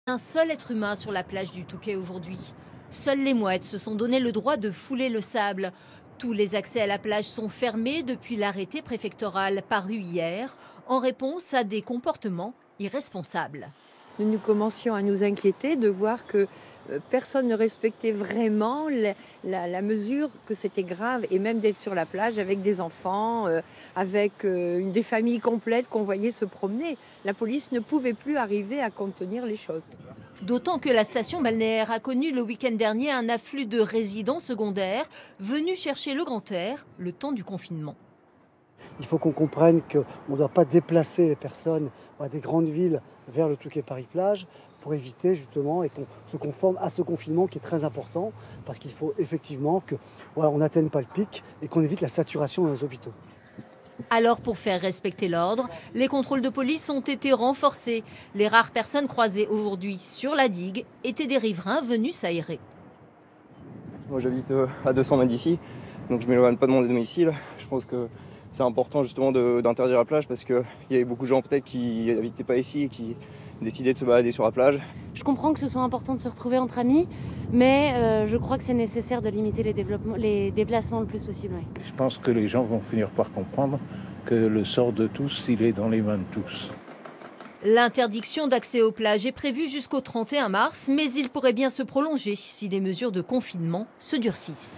Un seul être humain sur la plage du Touquet aujourd'hui. Seules les mouettes se sont donné le droit de fouler le sable. Tous les accès à la plage sont fermés depuis l'arrêté préfectoral paru hier en réponse à des comportements irresponsables. Nous commencions à nous inquiéter de voir que personne ne respectait vraiment la mesure, que c'était grave, et même d'être sur la plage avec des enfants, avec des familles complètes qu'on voyait se promener. La police ne pouvait plus arriver à contenir les choses. D'autant que la station balnéaire a connu le week-end dernier un afflux de résidents secondaires venus chercher le grand air le temps du confinement. Il faut qu'on comprenne qu'on ne doit pas déplacer les personnes des grandes villes vers le Touquet Paris-Plage pour éviter justement et qu'on se conforme à ce confinement qui est très important parce qu'il faut effectivement qu'on n'atteigne pas le pic et qu'on évite la saturation dans les hôpitaux. Alors pour faire respecter l'ordre, les contrôles de police ont été renforcés. Les rares personnes croisées aujourd'hui sur la digue étaient des riverains venus s'aérer. Moi j'habite à 200 mètres d'ici, donc je ne m'éloigne pas de mon domicile. Je pense que c'est important justement d'interdire la plage parce qu'il y avait beaucoup de gens peut-être qui n'habitaient pas ici et qui décidaient de se balader sur la plage. Je comprends que ce soit important de se retrouver entre amis, mais je crois que c'est nécessaire de limiter les déplacements le plus possible. Oui. Je pense que les gens vont finir par comprendre que le sort de tous, il est dans les mains de tous. L'interdiction d'accès aux plages est prévue jusqu'au 31 mars, mais il pourrait bien se prolonger si les mesures de confinement se durcissent.